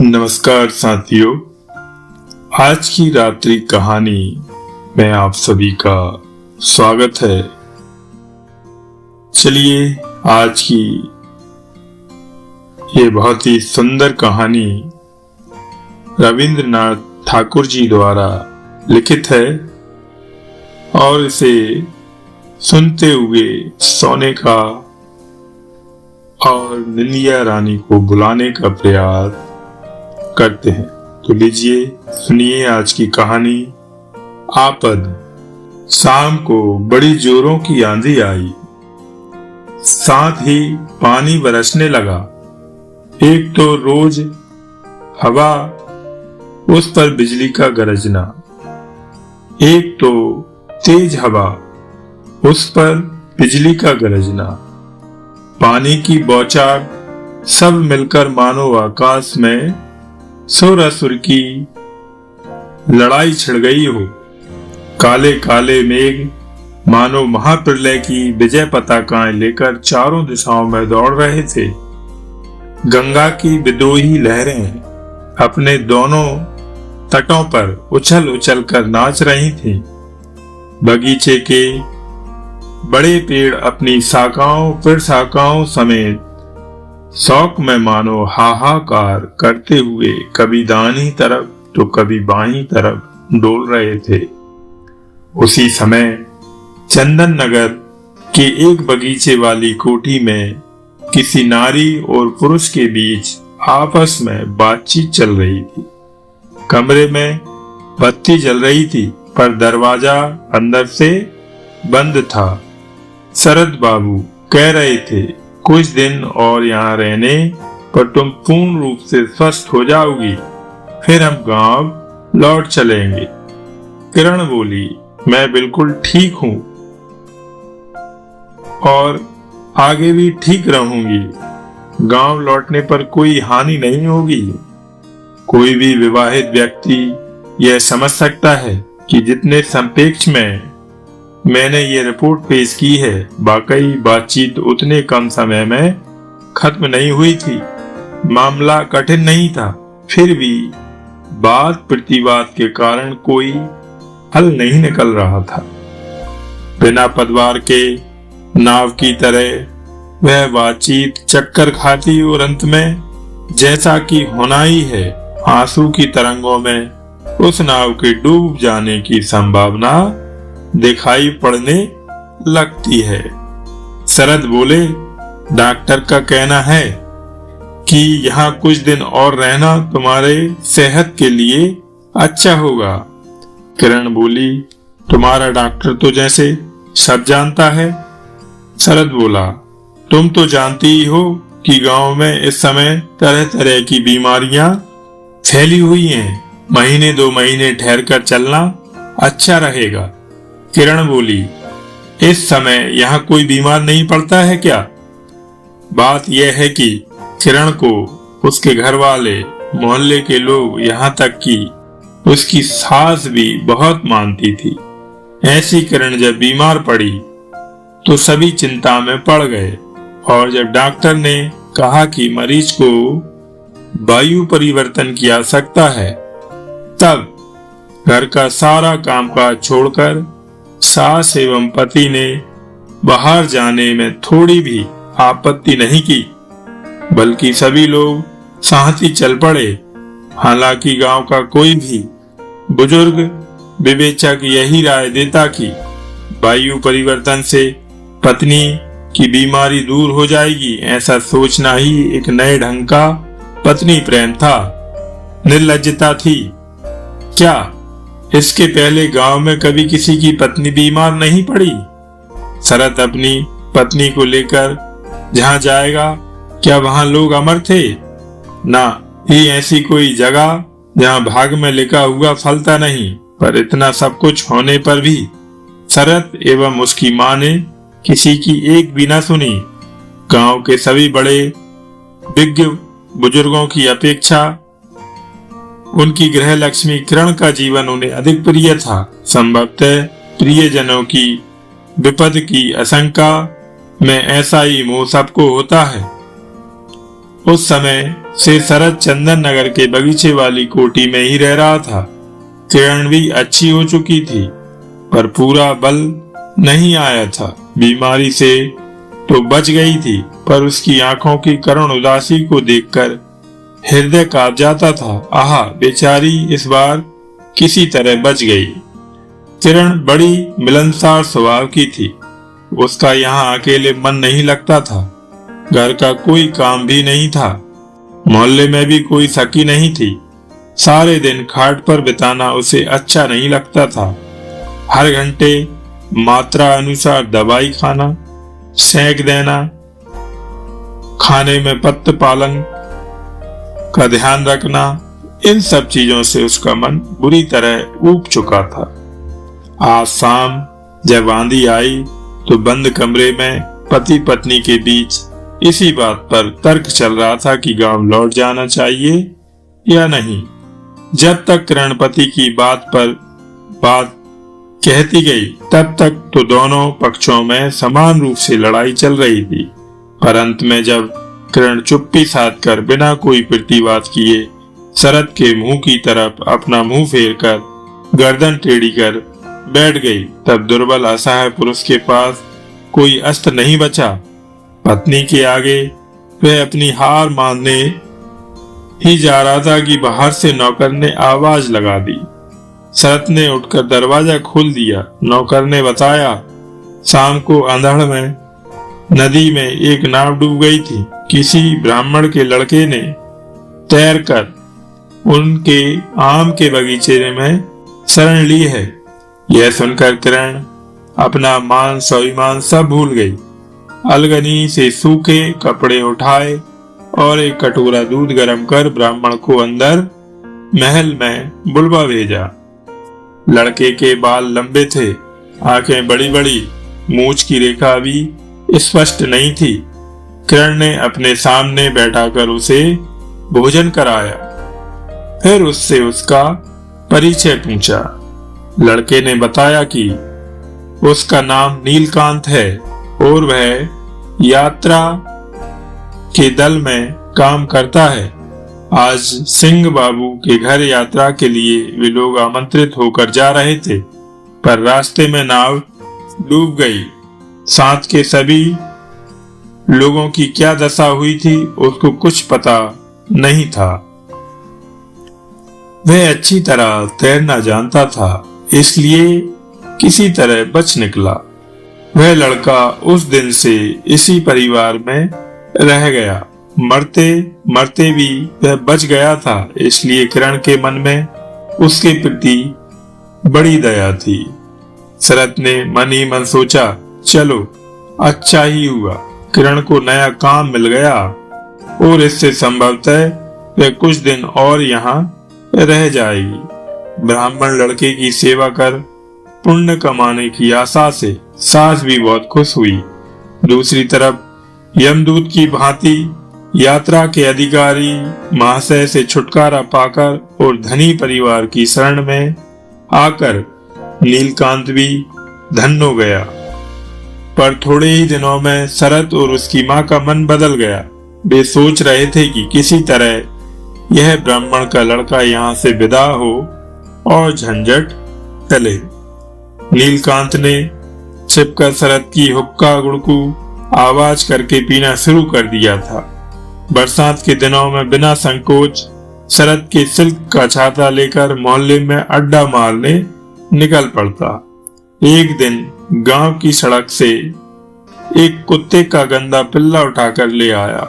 नमस्कार साथियों, आज की रात्रि कहानी में आप सभी का स्वागत है। चलिए आज की ये बहुत ही सुंदर कहानी रविंद्रनाथ ठाकुर जी द्वारा लिखित है और इसे सुनते हुए सोने का और निंदिया रानी को बुलाने का प्रयास करते हैं। तो लीजिए सुनिए आज की कहानी। आपद। शाम को बड़ी जोरों की आंधी आई, साथ ही पानी बरसने लगा। एक तो रोज हवा, उस पर बिजली का गरजना, एक तो तेज हवा, उस पर बिजली का गरजना, पानी की बौछार, सब मिलकर मानो आकाश में सुर असुर की लड़ाई छिड़ गई हो। काले काले मेघ मानो महाप्रलय की विजय पताकाएं लेकर चारों दिशाओं में दौड़ रहे थे। गंगा की विद्रोही लहरें अपने दोनों तटों पर उछल उछल कर नाच रही थीं। बगीचे के बड़े पेड़ अपनी शाखाओं प्रशाखाओं समेत शौक में मानो हाहाकार करते हुए कभी दाहिनी तरफ तो कभी बाईं तरफ डोल रहे थे। उसी समय चंदन नगर के एक बगीचे वाली कोठी में किसी नारी और पुरुष के बीच आपस में बातचीत चल रही थी। कमरे में बत्ती जल रही थी पर दरवाजा अंदर से बंद था। शरद बाबू कह रहे थे, कुछ दिन और यहाँ रहने पर तुम पूर्ण रूप से स्वस्थ हो जाओगी, फिर हम गांव लौट चलेंगे। किरण बोली, मैं बिल्कुल ठीक हूँ और आगे भी ठीक रहूंगी। गांव लौटने पर कोई हानि नहीं होगी। कोई भी विवाहित व्यक्ति यह समझ सकता है कि जितने संपेक्ष में मैंने ये रिपोर्ट पेश की है, वाकई बातचीत उतने कम समय में खत्म नहीं हुई थी। मामला कठिन नहीं था, फिर भी बात प्रतिवाद के कारण कोई हल नहीं निकल रहा था। बिना पतवार के नाव की तरह वह बातचीत चक्कर खाती और अंत में जैसा कि होना ही है, आंसू की तरंगों में उस नाव के डूब जाने की संभावना दिखाई पड़ने लगती है। शरद बोले, डॉक्टर का कहना है कि यहाँ कुछ दिन और रहना तुम्हारे सेहत के लिए अच्छा होगा। किरण बोली, तुम्हारा डॉक्टर तो जैसे सब जानता है। शरद बोला, तुम तो जानती ही हो कि गांव में इस समय तरह तरह की बीमारियां फैली हुई हैं। महीने दो महीने ठहर कर चलना अच्छा रहेगा। किरण बोली, इस समय यहाँ कोई बीमार नहीं पड़ता है क्या? बात यह है कि किरण को उसके घर वाले, मोहल्ले के लोग, यहाँ तक कि उसकी सास भी बहुत मानती थी। ऐसी किरण जब बीमार पड़ी तो सभी चिंता में पड़ गए और जब डॉक्टर ने कहा कि मरीज को वायु परिवर्तन की आवश्यकता है, तब घर का सारा कामकाज छोड़कर सास एवं पति ने बाहर जाने में थोड़ी भी आपत्ति नहीं की, बल्कि सभी लोग साथ ही चल पड़े। हालांकि गांव का कोई भी बुजुर्ग विवेचक यही राय देता कि वायु परिवर्तन से पत्नी की बीमारी दूर हो जाएगी। ऐसा सोचना ही एक नए ढंग का पत्नी प्रेम था, निर्लज्जता थी। क्या इसके पहले गांव में कभी किसी की पत्नी बीमार नहीं पड़ी? शरद अपनी पत्नी को लेकर जहां जाएगा, क्या वहां लोग अमर थे? ना ही ऐसी कोई जगह जहां भाग में लिखा हुआ फलता नहीं। पर इतना सब कुछ होने पर भी शरद एवं उसकी मां ने किसी की एक भी न सुनी। गांव के सभी बड़े विज्ञ बुजुर्गों की अपेक्षा उनकी गृह लक्ष्मी किरण का जीवन उन्हें अधिक प्रिय था। संभवतः प्रियजनों की विपद की आशंका में ऐसा ही मोह सबको होता है। उस समय से शरद चंदन नगर के बगीचे वाली कोठी में ही रह रहा था। किरण भी अच्छी हो चुकी थी, पर पूरा बल नहीं आया था। बीमारी से तो बच गई थी, पर उसकी आंखों की करुण उदासी को देखकर हृदय कांप जाता था। आहा, बेचारी इस बार किसी तरह बच गई। किरण बड़ी मिलनसार स्वभाव की थी। उसका यहाँ अकेले मन नहीं लगता था। घर का कोई काम भी नहीं था, मोहल्ले में भी कोई सखी नहीं थी। सारे दिन खाट पर बिताना उसे अच्छा नहीं लगता था। हर घंटे मात्रा अनुसार दवाई खाना, सेंक देना, खाने में पत्त पालन का ध्यान रखना, इन सब चीजों से उसका मन बुरी तरह ऊब चुका था। आज शाम जब आंधी आई तो बंद कमरे में पति पत्नी के बीच इसी बात पर तर्क चल रहा था कि गांव लौट जाना चाहिए या नहीं। जब तक किरण पति की बात पर बात कहती गई, तब तक तो दोनों पक्षों में समान रूप से लड़ाई चल रही थी। पर अंत में जब किरण चुप्पी साध कर बिना कोई प्रतिवाद किए शरद के मुंह की तरफ अपना मुंह फेरकर गर्दन टेढ़ी कर बैठ गई, तब दुर्बल असहाय पुरुष के पास कोई अस्त्र नहीं बचा। पत्नी के आगे वह अपनी हार मानने ही जा रहा था कि बाहर से नौकर ने आवाज लगा दी। शरद ने उठकर दरवाजा खोल दिया। नौकर ने बताया, शाम को अंधड़ में नदी में एक नाव डूब गई थी। किसी ब्राह्मण के लड़के ने तैरकर उनके आम के बगीचे में शरण ली है। यह सुनकर किरण अपना मान स्वाभिमान सब भूल गई। अलगनी से सूखे कपड़े उठाए और एक कटोरा दूध गर्म कर ब्राह्मण को अंदर महल में बुलवा भेजा। लड़के के बाल लंबे थे, आंखें बड़ी बड़ी, मूंछ की रेखा भी स्पष्ट नहीं थी। किरण ने अपने सामने बैठाकर उसे भोजन कराया, फिर उससे उसका परिचय पूछा। लड़के ने बताया कि उसका नाम नीलकांत है और वह यात्रा के दल में काम करता है। आज सिंह बाबू के घर यात्रा के लिए वे लोग आमंत्रित होकर जा रहे थे, पर रास्ते में नाव डूब गई। साथ के सभी लोगों की क्या दशा हुई थी उसको कुछ पता नहीं था। वह अच्छी तरह तैरना जानता था, इसलिए किसी तरह बच निकला। वह लड़का उस दिन से इसी परिवार में रह गया। मरते मरते भी वह बच गया था, इसलिए किरण के मन में उसके प्रति बड़ी दया थी। शरद ने मन ही मन सोचा, चलो अच्छा ही हुआ, किरण को नया काम मिल गया और इससे संभवतः वह कुछ दिन और यहाँ रह जाएगी। ब्राह्मण लड़के की सेवा कर पुण्य कमाने की आशा से सास भी बहुत खुश हुई। दूसरी तरफ यमदूत की भांति यात्रा के अधिकारी महाशय से छुटकारा पाकर और धनी परिवार की शरण में आकर नीलकांत भी धन्य हो गया। पर थोड़े ही दिनों में शरद और उसकी मां का मन बदल गया। वे सोच रहे थे कि किसी तरह यह ब्राह्मण का लड़का यहाँ से विदा हो और झंझट टले। नीलकांत ने छिपकर शरद की हुक्का गुड़कू आवाज करके पीना शुरू कर दिया था। बरसात के दिनों में बिना संकोच शरद के सिल्क का छाता लेकर मोहल्ले में अड्डा मारने निकल पड़ता। एक दिन गांव की सड़क से एक कुत्ते का गंदा पिल्ला उठाकर ले आया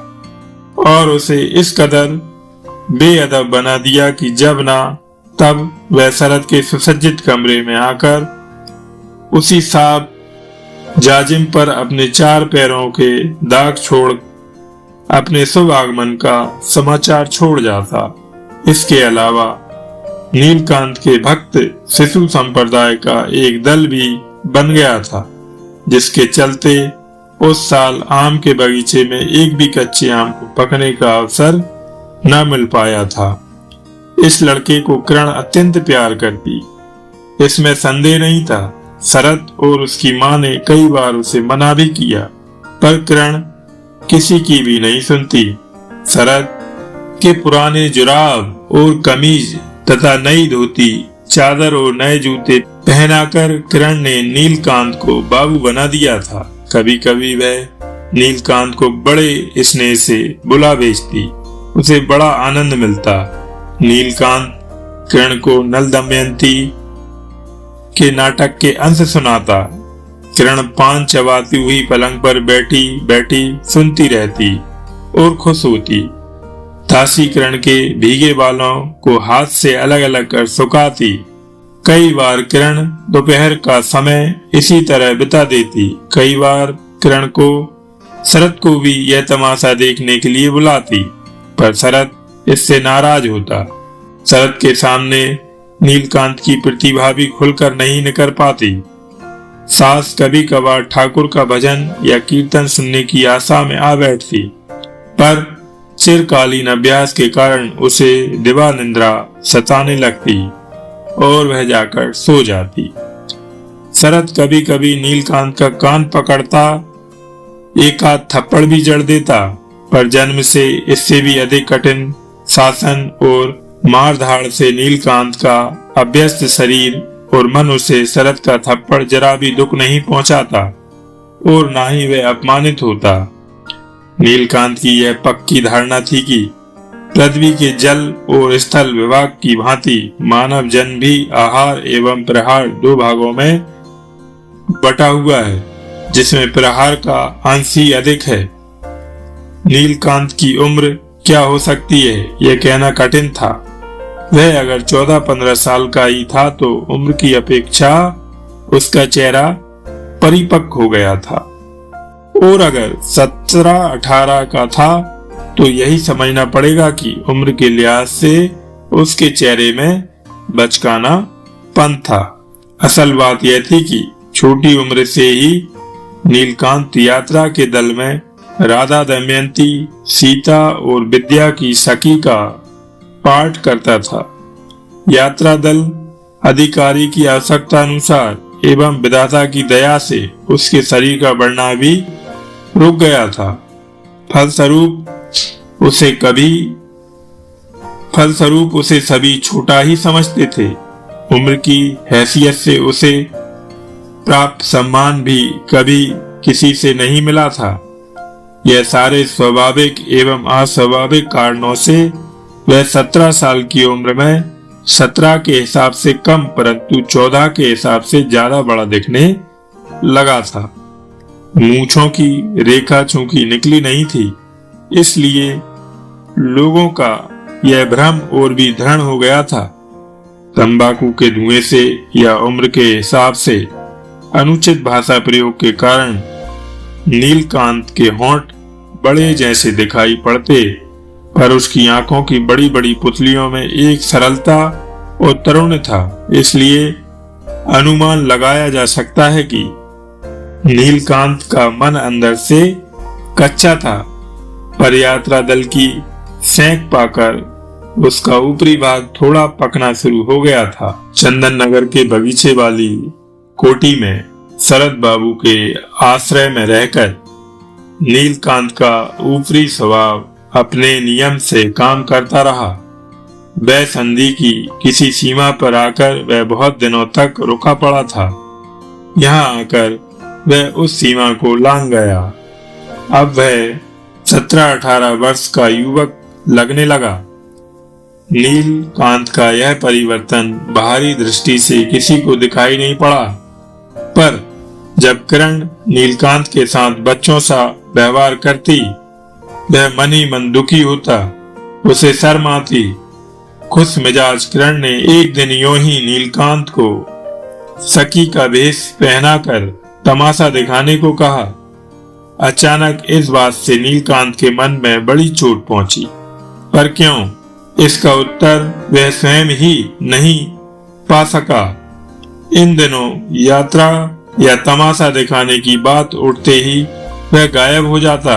और उसे इस कदर बेअदब बना दिया कि जब ना तब वह शरद के सुसज्जित कमरे में आकर उसी साफ जाजिम पर अपने चार पैरों के दाग छोड़ अपने शुभ आगमन का समाचार छोड़ जाता। इसके अलावा नीलकांत के भक्त शिशु संप्रदाय का एक दल भी बन गया था, जिसके चलते उस साल आम के बगीचे में एक भी कच्चे आम को पकने का अवसर न मिल पाया था। इस लड़के को किरण अत्यंत प्यार करती, इसमें संदेह नहीं था। शरद और उसकी मां ने कई बार उसे मना भी किया, पर किरण किसी की भी नहीं सुनती। शरद के पुराने जुराब और कमीज तथा नई धोती, चादर और नए जूते पहनाकर किरण ने नीलकांत को बाबू बना दिया था। कभी कभी वह नीलकांत को बड़े स्नेह से बुला भेजती, उसे बड़ा आनंद मिलता। नीलकांत किरण को नल दमयंती के नाटक के अंश सुनाता। किरण पान चबाती हुई पलंग पर बैठी बैठी सुनती रहती और खुश होती। दासी किरण के भीगे बालों को हाथ से अलग अलग कर सुखाती। कई बार किरण दोपहर का समय इसी तरह बिता देती। कई बार किरण को शरद को भी यह तमाशा देखने के लिए बुलाती, पर शरद इससे नाराज होता। शरद के सामने नीलकांत की प्रतिभा भी खुलकर नहीं निकल पाती। सास कभी कभार ठाकुर का भजन या कीर्तन सुनने की आशा में आ बैठती, पर चिरकालीन अभ्यास के कारण उसे दिवा निद्रा सताने लगती और वह जाकर सो जाती। शरद कभी कभी नीलकांत का कान पकड़ता, एक आध थप्पड़ भी जड़ देता, पर जन्म से इससे भी अधिक कठिन शासन और मारधाड़ से नीलकांत का अभ्यस्त शरीर और मन उसे शरद का थप्पड़ जरा भी दुख नहीं पहुंचाता और ना ही वह अपमानित होता। नीलकांत की यह पक्की धारणा थी कि पृथ्वी के जल और स्थल विभाग की भांति मानव जन्म भी आहार एवं प्रहार दो भागों में बटा हुआ है, जिसमें प्रहार का अंश ही अधिक है। नीलकांत की उम्र क्या हो सकती है यह कहना कठिन था। वह अगर 14-15 साल का ही था तो उम्र की अपेक्षा उसका चेहरा परिपक्व हो गया था, और अगर 17-18 का था तो यही समझना पड़ेगा कि उम्र के लिहाज से उसके चेहरे में बचकाना पन था। असल बात यह थी कि छोटी उम्र से ही नीलकांत यात्रा के दल में राधा, दमयंती, सीता और विद्या की सखी का पाठ करता था। यात्रा दल अधिकारी की आवश्यकता अनुसार एवं विधाता की दया से उसके शरीर का बढ़ना भी रुक गया था। फलस्वरूप उसे सभी छोटा ही समझते थे। उम्र की हैसियत से उसे प्राप्त सम्मान भी कभी किसी से नहीं मिला था। यह सारे स्वाभाविक एवं अस्वाभाविक कारणों से वह 17 साल की उम्र में 17 के हिसाब से कम परंतु 14 के हिसाब से ज्यादा बड़ा दिखने लगा था। मूंछों की रेखा चूंकि निकली नहीं थी, इसलिए लोगों का यह भ्रम और भी दृढ़ हो गया था। तंबाकू के धुएं से या उम्र के हिसाब से अनुचित भाषा प्रयोग के कारण नीलकांत के होंठ बड़े जैसे दिखाई पड़ते, पर उसकी आंखों की बड़ी बड़ी पुतलियों में एक सरलता और तरुण था। इसलिए अनुमान लगाया जा सकता है कि नीलकांत का मन अंदर से कच्चा था, पर यात्रा दल की सेंक पाकर उसका ऊपरी भाग थोड़ा पकना शुरू हो गया था। चंदन नगर के बगीचे वाली कोठी में शरद बाबू के आश्रय में रहकर नीलकांत का ऊपरी स्वभाव अपने नियम से काम करता रहा। वह संधि की किसी सीमा पर आकर वह बहुत दिनों तक रुका पड़ा था। यहाँ आकर वह उस सीमा को लांघ गया। अब वह 17-18 वर्ष का युवक लगने लगा। नीलकांत का यह परिवर्तन बाहरी दृष्टि से किसी को दिखाई नहीं पड़ा, पर जब किरण नीलकांत के साथ बच्चों सा व्यवहार करती, वह मन ही मन दुखी होता, उसे शर्म आती। खुश मिजाज किरण ने एक दिन यूं ही नीलकांत को सखी का भेष पहनाकर तमाशा दिखाने को कहा। अचानक इस बात से नीलकांत के मन में बड़ी चोट पहुंची, पर क्यों, इसका उत्तर वह स्वयं ही नहीं पा सका। इन दिनों यात्रा या तमाशा दिखाने की बात उठते ही वह गायब हो जाता।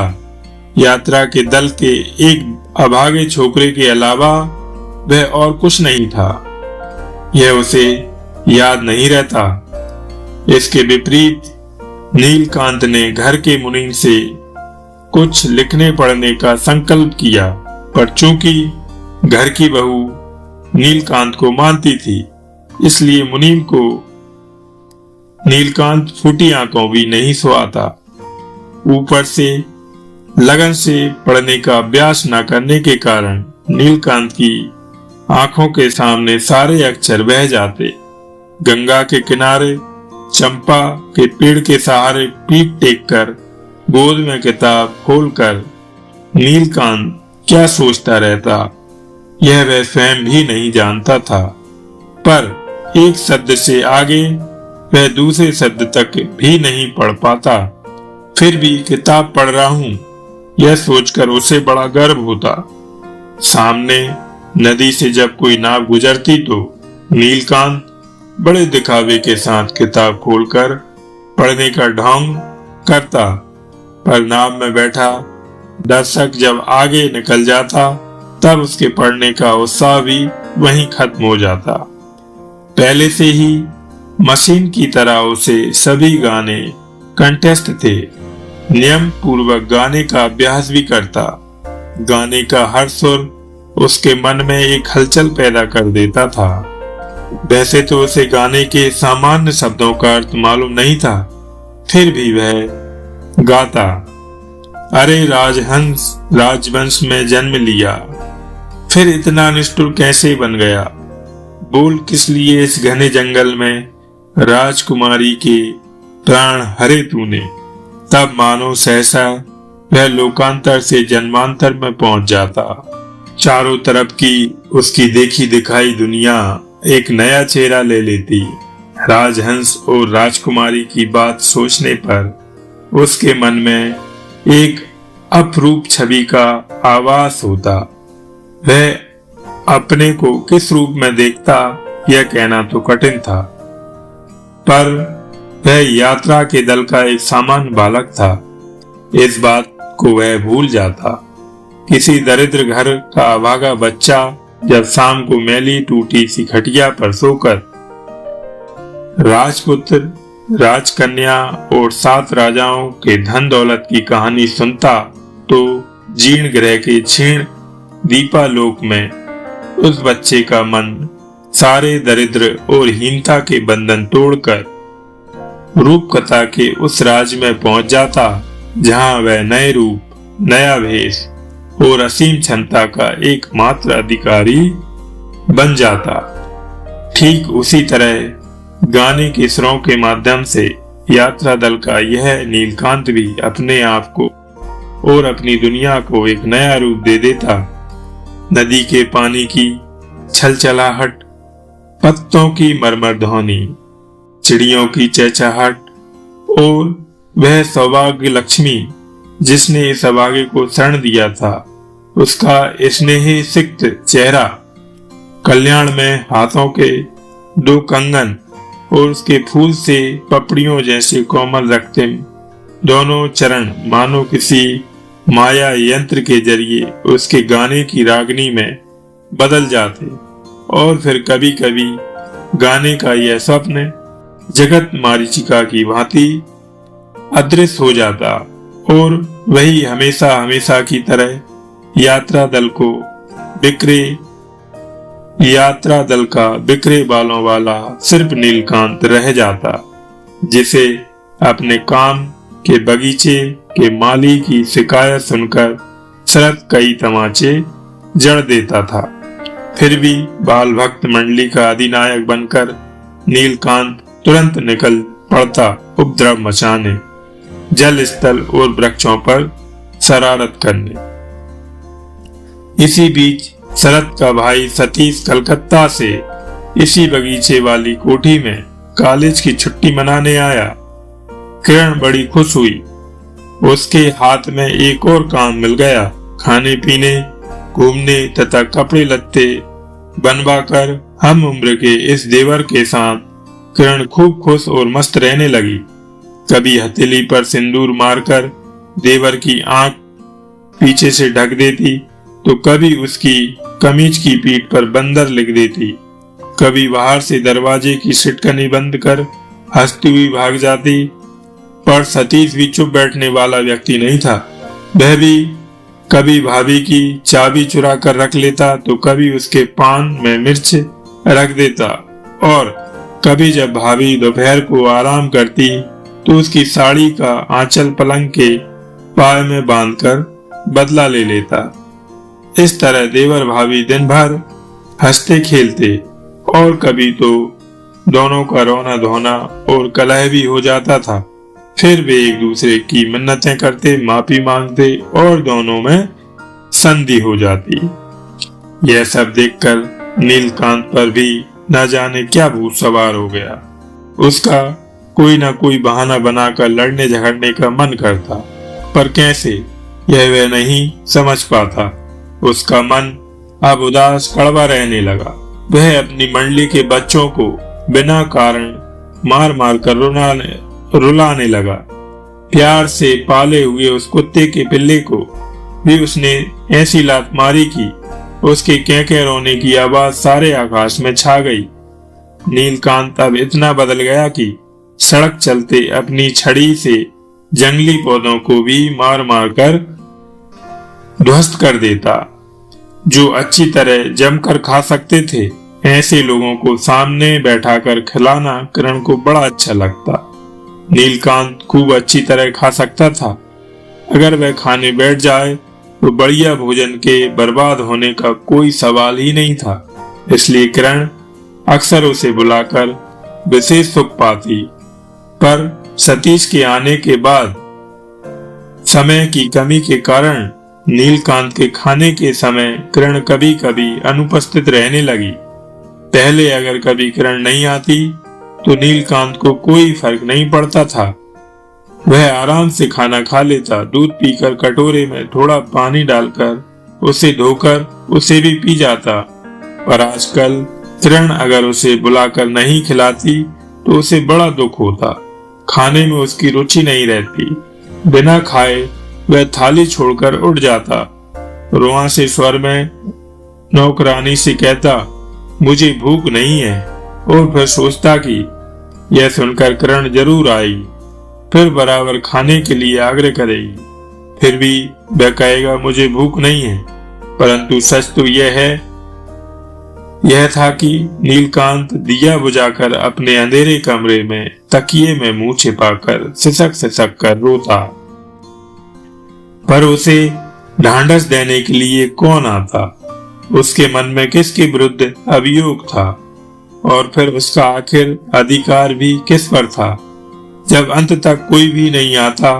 यात्रा के दल के एक अभागे छोकरे के अलावा वह और कुछ नहीं था। यह उसे याद नहीं रहता। इसके विपरीत नीलकांत ने घर के मुनीम से कुछ लिखने पढ़ने का संकल्प किया, पर चूंकि घर की बहू नीलकांत को मानती थी, इसलिए मुनीम को नीलकांत फूटी आंखों भी नहीं सुहाता। ऊपर से लगन से पढ़ने का अभ्यास न करने के कारण नीलकांत की आंखों के सामने सारे अक्षर बह जाते। गंगा के किनारे चंपा के पेड़ के सहारे पीठ टेक कर गोद में किताब खोलकर नीलकांत क्या सोचता रहता, यह वह स्वयं भी नहीं जानता था। पर एक शब्द से आगे वह दूसरे शब्द तक भी नहीं पढ़ पाता, फिर भी किताब पढ़ रहा हूं, यह सोचकर उसे बड़ा गर्व होता। सामने नदी से जब कोई नाव गुजरती तो नीलकांत बड़े दिखावे के साथ किताब खोलकर पढ़ने का ढोंग करता, पर नाव में बैठा दर्शक जब आगे निकल जाता तब उसके पढ़ने का उत्साह भी वहीं खत्म हो जाता। पहले से ही मशीन की तरह उसे सभी गाने कंठस्थ थे। नियम पूर्वक गाने का अभ्यास भी करता। गाने का हर सुर उसके मन में एक हलचल पैदा कर देता था। वैसे तो उसे गाने के सामान्य शब्दों का अर्थ मालूम नहीं था, फिर भी वह गाता, अरे राजहंस राजवंश में जन्म लिया, फिर इतना निष्ठुर कैसे बन गया, बोल किस लिए इस घने जंगल में राजकुमारी के प्राण हरे तूने। तब मानो सहसा वह लोकांतर से जन्मांतर में पहुंच जाता। चारों तरफ की उसकी देखी दिखाई दुनिया एक नया चेहरा ले लेती। राजहंस और राजकुमारी की बात सोचने पर उसके मन में एक अपरूप छवि का आभास होता। वह अपने को किस रूप में देखता यह कहना तो कठिन था, पर वह यात्रा के दल का एक सामान्य बालक था, इस बात को वह भूल जाता। किसी दरिद्र घर का अभागा बच्चा जब शाम को मैली टूटी सी खटिया पर सोकर राजपुत्र, राजकन्या और 7 राजाओं के धन दौलत की कहानी सुनता तो जीर्ण ग्रह के क्षीण दीपालोक में उस बच्चे का मन सारे दरिद्र और हीनता के बंधन तोड़कर रूप कथा के उस राज्य में पहुंच जाता, जहां वह नए रूप, नया भेष और असीम क्षमता का एकमात्र अधिकारी बन जाता। ठीक उसी तरह गाने के स्वरों के माध्यम से यात्रा दल का यह नीलकांत भी अपने आप को और अपनी दुनिया को एक नया रूप दे देता। नदी के पानी की छलछलाहट, पत्तों की मरमर ध्वनि, चिड़ियों की चहचहाट और वह सौभाग्य लक्ष्मी जिसने इस अभागे को शरण दिया था, उसका स्नेही सिक्त चेहरा, कल्याण में हाथों के 2 कंगन और उसके फूल से पपड़ियों जैसे कोमल रक्तिम दोनों चरण मानो किसी माया यंत्र के जरिए उसके गाने की रागनी में बदल जाते। और फिर कभी कभी गाने का यह स्वप्न जगत मारीचिका की भांति अदृश्य हो जाता और वही हमेशा हमेशा की तरह यात्रा दल का बिखरे बालों वाला सिर्फ नीलकांत रह जाता, जिसे अपने काम के बगीचे के माली की शिकायत सुनकर शरद कई तमाचे जड़ देता था। फिर भी बाल भक्त मंडली का अधिनायक बनकर नीलकांत तुरंत निकल पड़ता उपद्रव मचाने, जल स्थल और वृक्षों पर शरारत करने। इसी बीच शरद का भाई सतीश कलकत्ता से इसी बगीचे वाली कोठी में कॉलेज की छुट्टी मनाने आया। किरण बड़ी खुश हुई, उसके हाथ में एक और काम मिल गया। खाने पीने, घूमने तथा कपड़े लत्ते बनवाकर हम उम्र के इस देवर के साथ किरण खूब खुश और मस्त रहने लगी। कभी हथेली पर सिंदूर मारकर देवर की आंख पीछे से ढक देती, तो कभी उसकी कमीज की पीठ पर बंदर लिख देती। कभी बाहर से दरवाजे की सिटकनी बंद कर हंसती हुई भाग जाती। पर सतीश भी चुप बैठने वाला व्यक्ति नहीं था। वह भी कभी भाभी की चाबी चुरा कर रख लेता तो कभी उसके पान में मिर्च रख देता, और कभी जब भाभी दोपहर को आराम करती तो उसकी साड़ी का आंचल पलंग के पाय में बांधकर बदला ले लेता। इस तरह देवर भाभी दिन भर हंसते खेलते, और कभी तो दोनों का रोना धोना और कलह भी हो जाता था। फिर वे एक दूसरे की मिन्नतें करते, माफी मांगते और दोनों में संधि हो जाती। यह सब देखकर नीलकांत पर भी न जाने क्या भूत सवार हो गया। उसका कोई न कोई बहाना बनाकर लड़ने झगड़ने का मन करता, पर कैसे यह वह नहीं समझ पाता। उसका मन अब उदास कड़वा रहने लगा। वह अपनी मंडली के बच्चों को बिना कारण मार मार कर रुलाने लगा। प्यार से पाले हुए उस कुत्ते के पिल्ले को भी उसने ऐसी लात मारी कि उसके कैके रोने की आवाज सारे आकाश में छा गई। नीलकांत अब इतना बदल गया कि सड़क चलते अपनी छड़ी से जंगली पौधों को भी मार मार कर ध्वस्त कर देता। जो अच्छी तरह जमकर खा सकते थे, ऐसे लोगों को सामने बैठाकर खिलाना किरण को बड़ा अच्छा लगता। नीलकांत खूब अच्छी तरह खा सकता था। अगर वह खाने बैठ जाए तो बढ़िया भोजन के बर्बाद होने का कोई सवाल ही नहीं था। इसलिए किरण अक्सर उसे बुलाकर विशेष सुख पाती। पर सतीश के आने के बाद समय की कमी के कारण नीलकांत के खाने के समय किरण कभी कभी अनुपस्थित रहने लगी। पहले अगर कभी किरण नहीं आती तो नीलकांत को कोई फर्क नहीं पड़ता था। वह आराम से खाना खा लेता, दूध पीकर कटोरे में थोड़ा पानी डालकर उसे धोकर उसे भी पी जाता। पर आजकल किरण अगर उसे बुलाकर नहीं खिलाती तो उसे बड़ा दुख होता। खाने में उसकी रुचि नहीं रहती। बिना खाए वह थाली छोड़कर उठ जाता, रुआ से स्वर में नौकरानी से कहता, मुझे भूख नहीं है, और फिर सोचता कि यह सुनकर किरण जरूर आएगी, फिर बराबर खाने के लिए आग्रह करेगी। फिर भी वह कहेगा मुझे भूख नहीं है। परंतु सच तो यह था कि नीलकांत दिया बुझाकर अपने अंधेरे कमरे में तकिए में मुंह छिपाकर सिसक सिसक कर रोता। पर उसे ढांढस देने के लिए कौन आता? उसके मन में किसके विरुद्ध अभियोग था? और फिर उसका आखिर अधिकार भी किस पर था? जब अंत तक कोई भी नहीं आता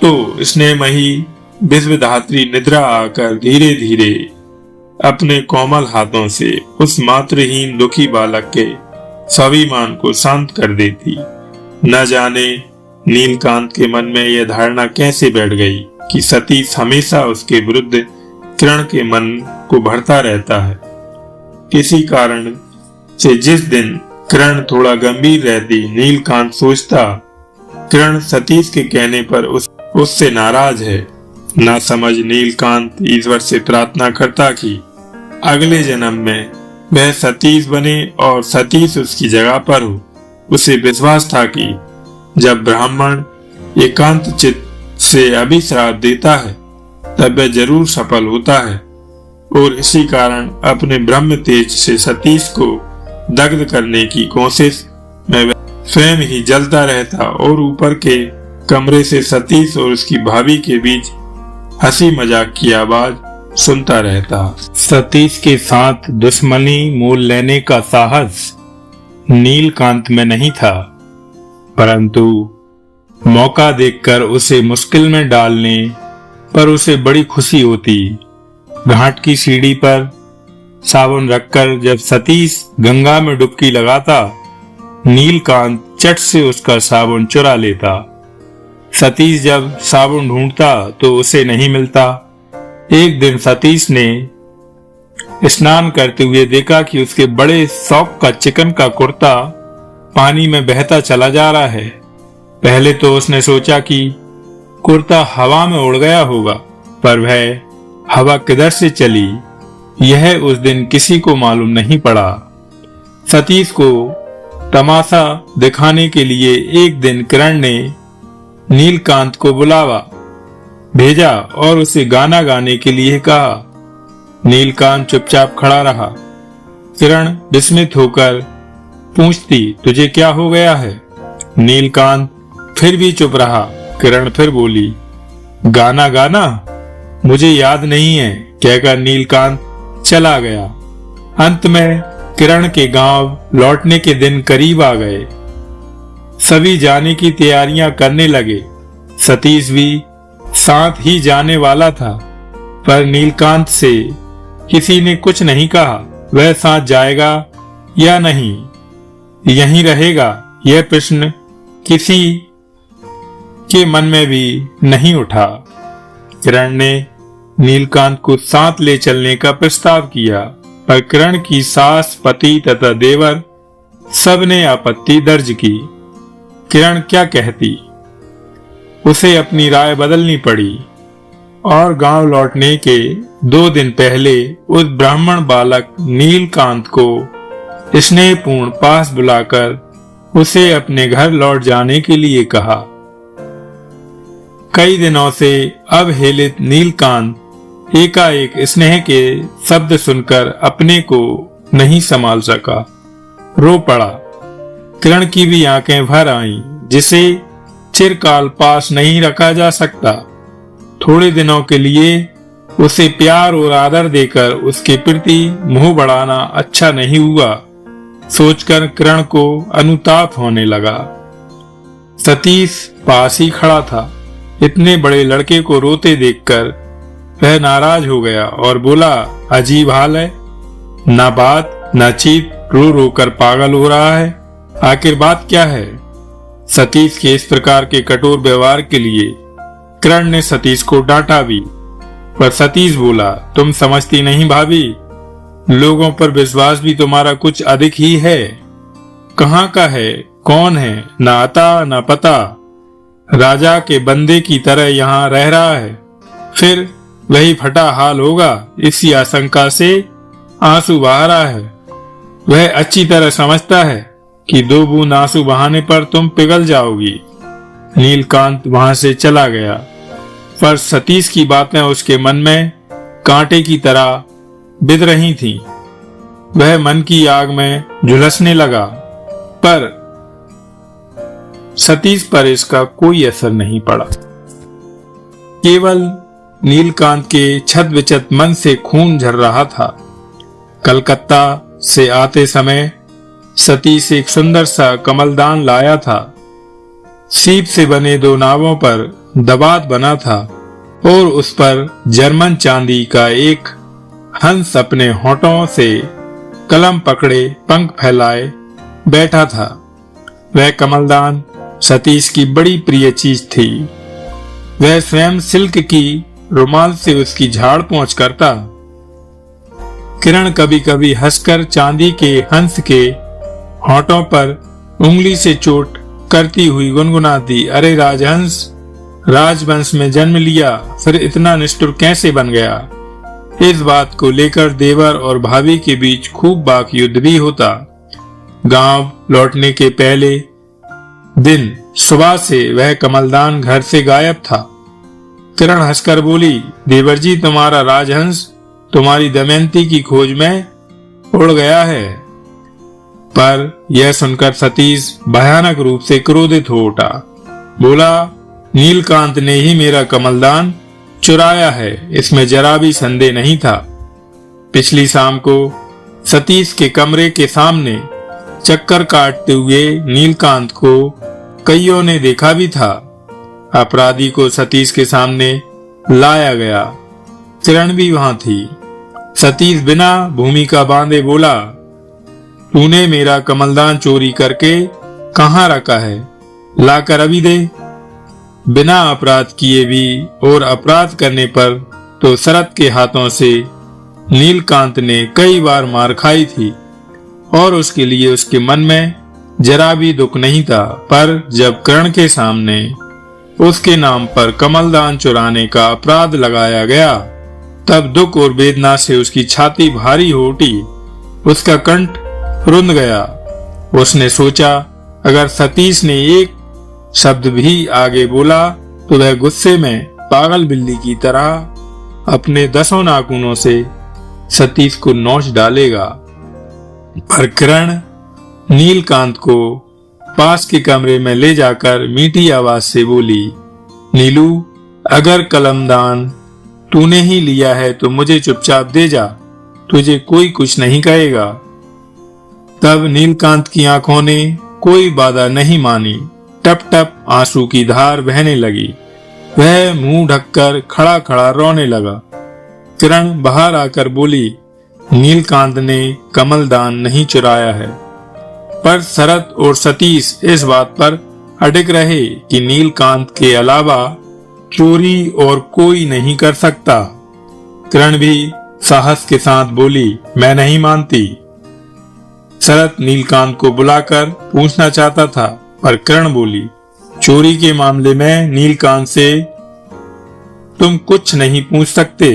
तो स्नेहमयी विश्वधात्री निद्रा आकर धीरे धीरे अपने कोमल हाथों से उस मातृहीन दुखी बालक के स्वाभिमान को शांत कर देती। न जाने नीलकांत के मन में यह धारणा कैसे बैठ गई कि सतीश हमेशा उसके विरुद्ध किरण के मन को भरता रहता है। किसी कारण से जिस दिन किरण थोड़ा गंभीर रहती, नीलकांत सोचता किरण सतीश के कहने पर उससे नाराज है। ना समझ नीलकांत ईश्वर से प्रार्थना करता कि अगले जन्म में वह सतीश बने और सतीश उसकी जगह पर हो। उसे विश्वास था कि जब ब्राह्मण एकांत चित्त से अभिश्राप देता है तब वह जरूर सफल होता है, और इसी कारण अपने ब्रह्म तेज से सतीश को दग्ध करने की कोशिश में वह स्वयं ही जलता रहता और ऊपर के कमरे से सतीश और उसकी भाभी के बीच हंसी मजाक की आवाज सुनता रहता। सतीश के साथ दुश्मनी मोल लेने का साहस नीलकांत में नहीं था, परंतु मौका देखकर उसे मुश्किल में डालने पर उसे बड़ी खुशी होती। घाट की सीढ़ी पर साबुन रखकर जब सतीश गंगा में डुबकी लगाता, नीलकांत चट से उसका साबुन चुरा लेता। सतीश जब साबुन ढूंढता तो उसे नहीं मिलता। एक दिन सतीश ने स्नान करते हुए देखा कि उसके बड़े शौक का चिकन का कुर्ता पानी में बहता चला जा रहा है। पहले तो उसने सोचा कि कुर्ता हवा में उड़ गया होगा, पर वह हवा किधर से चली यह उस दिन किसी को मालूम नहीं पड़ा। सतीश को तमाशा दिखाने के लिए एक दिन किरण ने नीलकांत को बुलावा। भेजा और उसे गाना गाने के लिए कहा। नीलकांत चुपचाप खड़ा रहा। किरण विस्मित होकर पूछती, तुझे क्या हो गया है? नीलकांत फिर भी चुप रहा। किरण फिर बोली, गाना गाना? मुझे याद नहीं है, कहकर नीलकांत चला गया। अंत में किरण के गांव लौटने के दिन करीब आ गए। सभी जाने की तैयारियां करने लगे। सतीश भी साथ ही जाने वाला था, पर नीलकांत से किसी ने कुछ नहीं कहा। वह साथ जाएगा या नहीं, यहीं रहेगा, यह प्रश्न किसी के मन में भी नहीं उठा। किरण ने नीलकांत को साथ ले चलने का प्रस्ताव किया, पर किरण की सास, पति तथा देवर सबने आपत्ति दर्ज की। किरण क्या कहती? उसे अपनी राय बदलनी पड़ी और गांव लौटने के 2 दिन पहले उस ब्राह्मण बालक नीलकांत को स्नेहपूर्ण पास बुलाकर उसे अपने घर लौट जाने के लिए कहा। कई दिनों से अवहेलित नीलकांत एकाएक स्नेह के शब्द सुनकर अपने को नहीं संभाल सका, रो पड़ा। किरण की भी आंखें भर आईं, जिसे चिरकाल पास नहीं रखा जा सकता। थोड़े दिनों के लिए उसे प्यार और आदर देकर उसके प्रति मुंह बढ़ाना अच्छा नहीं हुआ, सोचकर किरण को अनुताप होने लगा। सतीश पास ही खड़ा था। इतने बड़े लड़के को रोते देखकर वह नाराज हो गया और बोला, अजीब हाल है, ना बात ना चीत, रो रो कर पागल हो रहा है। आखिर बात क्या है? सतीश के इस प्रकार के कठोर व्यवहार के लिए किरण ने सतीश को डांटा भी, पर सतीश बोला, तुम समझती नहीं भाभी, लोगों पर विश्वास भी तुम्हारा कुछ अधिक ही है। कहाँ का है, कौन है, ना आता ना पता, राजा के बंदे की तरह यहाँ रह रहा है, फिर वही फटा हाल होगा, इसी आशंका से आंसू बहा रहा है। वह अच्छी तरह समझता है कि 2 बूंद आंसू बहाने पर तुम पिघल जाओगी। नीलकांत वहां से चला गया, पर सतीश की बातें उसके मन में कांटे की तरह बिध रही थीं। वह मन की आग में झुलसने लगा, पर सतीश पर इसका कोई असर नहीं पड़ा। केवल नीलकांत के छत विचत मन से खून झर रहा था। कलकत्ता से आते समय सतीश एक सुंदर सा कमलदान लाया था। सीप से बने 2 नावों पर दबात बना था और उस पर जर्मन चांदी का एक हंस अपने होठों से कलम पकड़े पंख फैलाए बैठा था। वह कमलदान सतीश की बड़ी प्रिय चीज थी। वह स्वयं सिल्क की रुमाल से उसकी झाड़ पोंछ करता। किरण कभी कभी हंसकर चांदी के हंस के होठों पर उंगली से चोट करती हुई गुनगुनाती, अरे राजहंस, राजवंश में जन्म लिया, फिर इतना निष्ठुर कैसे बन गया। इस बात को लेकर देवर और भाभी के बीच खूब वाक युद्ध भी होता। गांव लौटने के पहले दिन सुबह से वह कमलदान घर से गायब था। किरण हंसकर बोली, देवर जी, तुम्हारा राजहंस तुम्हारी दमयंती की खोज में उड़ गया है। पर यह सुनकर सतीश भयानक रूप से क्रोधित हो उठा। बोला, नीलकांत ने ही मेरा कमलदान चुराया है, इसमें जरा भी संदेह नहीं था। पिछली शाम को सतीश के कमरे के सामने चक्कर काटते हुए नीलकांत को कईयों ने देखा भी था। अपराधी को सतीश के सामने लाया गया। किरण भी वहां थी। सतीश बिना भूमिका बांधे बोला, तूने मेरा कमलदान चोरी करके कहाँ रखा है, लाकर अभी दे। बिना अपराध किए भी और अपराध करने पर तो शरत के हाथों से नीलकांत ने कई बार मार खाई थी और उसके लिए उसके मन में जरा भी दुख नहीं था। पर जब किरण के सामने उसके नाम पर कमलदान चुराने का अपराध लगाया गया, तब दुख और वेदना से उसकी छाती भारी हो उठी। उसका कंठ रुंध गया। उसने सोचा, अगर सतीश ने एक शब्द भी आगे बोला तो वह गुस्से में पागल बिल्ली की तरह अपने 10 नाखूनों से सतीश को नोच डालेगा। पर किरण नीलकांत को पास के कमरे में ले जाकर मीठी आवाज से बोली, नीलू, अगर कलमदान तूने ही लिया है तो मुझे चुपचाप दे जा, तुझे कोई कुछ नहीं कहेगा। तब नीलकांत की आंखों ने कोई बाधा नहीं मानी। टप टप आंसू की धार बहने लगी। वह मुंह ढककर खड़ा खड़ा रोने लगा। किरण बाहर आकर बोली, नीलकांत ने कमलदान नहीं चुराया है। पर शरत और सतीश इस बात पर अड़िग रहे कि नीलकांत के अलावा चोरी और कोई नहीं कर सकता। किरण भी साहस के साथ बोली, मैं नहीं मानती। शरत नीलकांत को बुलाकर पूछना चाहता था, पर किरण बोली, चोरी के मामले में नीलकांत से तुम कुछ नहीं पूछ सकते।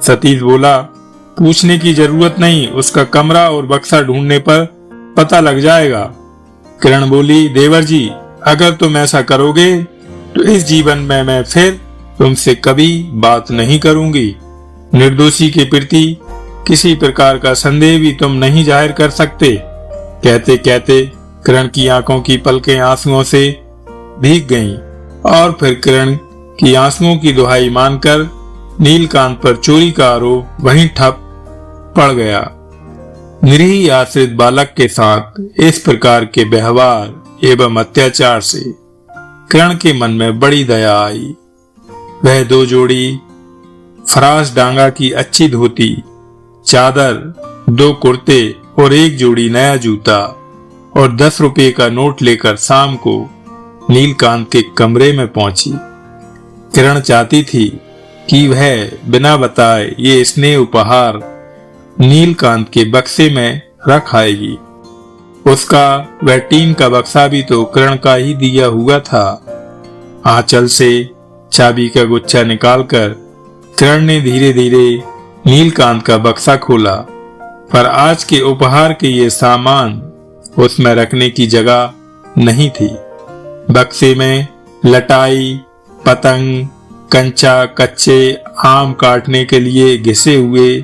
सतीश बोला, पूछने की जरूरत नहीं, उसका कमरा और बक्सा ढूंढने पर पता लग जाएगा। किरण बोली, देवर जी, अगर तुम ऐसा करोगे तो इस जीवन में मैं फिर तुमसे कभी बात नहीं करूंगी। निर्दोषी के प्रति किसी प्रकार का संदेह भी तुम नहीं जाहिर कर सकते। कहते कहते किरण की आंखों की पलकें आंसुओं से भीग गईं और फिर किरण की आंसुओं की दुहाई मानकर नीलकांत पर चोरी का आरोप वहीं ठप पड़ गया। निरीह आश्रित बालक के साथ इस प्रकार के व्यवहार एवं अत्याचार से किरण के मन में बड़ी दया आई। वह 2 जोड़ी फरास डांगा की अच्छी धोती, चादर, 2 कुर्ते और 1 जोड़ी नया जूता और 10 रुपए का नोट लेकर शाम को नीलकांत के कमरे में पहुंची। किरण चाहती थी कि वह बिना बताए ये स्नेह उपहार नीलकांत के बक्से में रख आएगी। उसका वह टीन का बक्सा भी तो किरण का ही दिया हुआ था। आंचल से चाबी का गुच्छा निकालकर किरण ने धीरे धीरे नीलकांत का बक्सा खोला, पर आज के उपहार के ये सामान उसमें रखने की जगह नहीं थी। बक्से में लटाई, पतंग, कंचा, कच्चे आम काटने के लिए घिसे हुए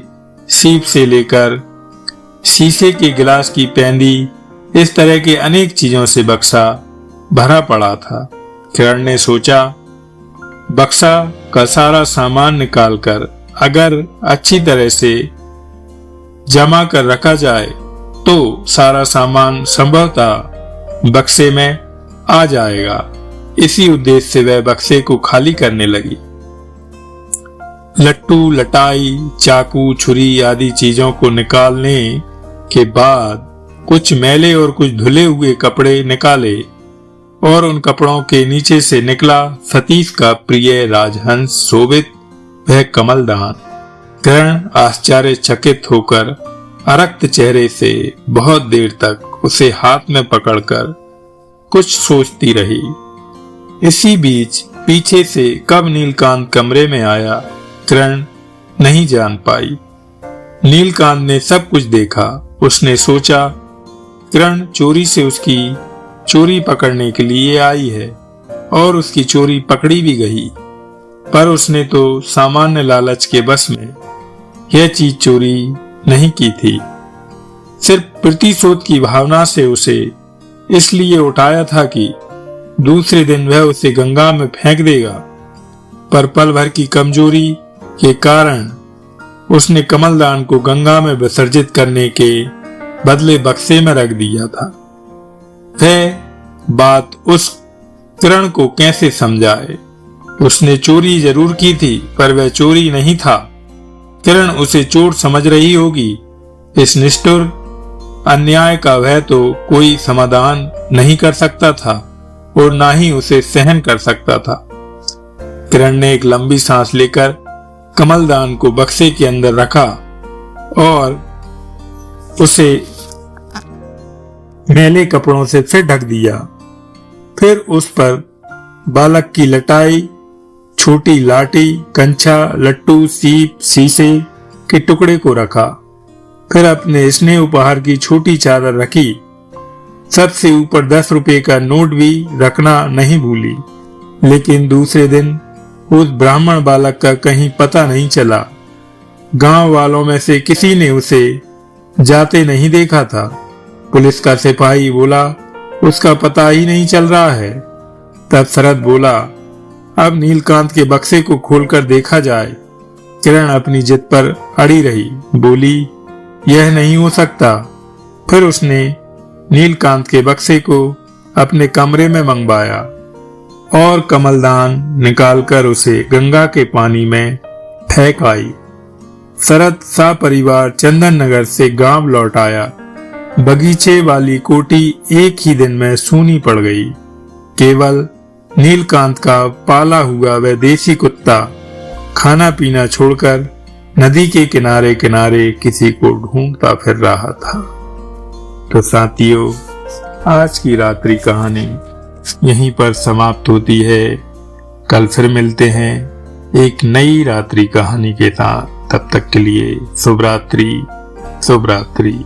सीप से लेकर शीशे के गिलास की पेंदी, इस तरह के अनेक चीजों से बक्सा भरा पड़ा था। किरण ने सोचा, बक्सा का सारा सामान निकालकर अगर अच्छी तरह से जमा कर रखा जाए तो सारा सामान संभवतः बक्से में आ जाएगा। इसी उद्देश्य से वह बक्से को खाली करने लगी। लट्टू, लटाई, चाकू, छुरी आदि चीजों को निकालने के बाद कुछ मैले और कुछ धुले हुए कपड़े निकाले और उन कपड़ों के नीचे से निकला सतीश का प्रिय राजहंस शोभित वह कमलदान। किरण आश्चर्यचकित होकर अरक्त चेहरे से बहुत देर तक उसे हाथ में पकड़कर कुछ सोचती रही। इसी बीच पीछे से कब नीलकांत कमरे में आया, किरण नहीं जान पाई। नीलकांत ने सब कुछ देखा। उसने सोचा, किरण चोरी से उसकी चोरी पकड़ने के लिए आई है और उसकी चोरी पकड़ी भी गई, पर उसने तो सामान्य लालच के बस में यह चीज चोरी नहीं की थी। सिर्फ प्रतिशोध की भावना से उसे इसलिए उठाया था कि दूसरे दिन वह उसे गंगा में फेंक देगा, पर पल भर की कमजोरी के कारण उसने कमलदान को गंगा में विसर्जित करने के बदले बक्से में रख दिया था। वह बात उस किरण को कैसे समझाए। उसने चोरी जरूर की थी, पर वह चोरी नहीं था। किरण उसे चोर समझ रही होगी। इस निष्ठुर अन्याय का वह तो कोई समाधान नहीं कर सकता था और ना ही उसे सहन कर सकता था। किरण ने एक लंबी सांस लेकर कमलदान को बक्से के अंदर रखा और उसे मैले कपड़ों से फिर ढक दिया। फिर उस पर बालक की लटाई, छोटी लाठी, कंचा, लट्टू, सीप, शीशे के टुकड़े को रखा। फिर अपने स्नेह उपहार की छोटी चादर रखी। सबसे ऊपर 10 रुपए का नोट भी रखना नहीं भूली। लेकिन दूसरे दिन उस ब्राह्मण बालक का कहीं पता नहीं चला। गांव वालों में से किसी ने उसे जाते नहीं देखा था। पुलिस का सिपाही बोला, उसका पता ही नहीं चल रहा है। तब शरद बोला, अब नीलकांत के बक्से को खोलकर देखा जाए। किरण अपनी जिद पर अड़ी रही, बोली, यह नहीं हो सकता। फिर उसने नीलकांत के बक्से को अपने कमरे में मंगवाया और कमलदान निकालकर उसे गंगा के पानी में फेंक आई। शरद सपरिवार चंदन नगर से गांव लौट आया। बगीचे वाली कोठी एक ही दिन में सूनी पड़ गई। केवल नीलकांत का पाला हुआ वह देसी कुत्ता खाना पीना छोड़कर नदी के किनारे किनारे किसी को ढूंढता फिर रहा था। तो साथियों, आज की रात्रि कहानी यहीं पर समाप्त होती है। कल फिर मिलते हैं एक नई रात्रि कहानी के साथ। तब तक के लिए शुभ रात्रि, शुभ रात्रि।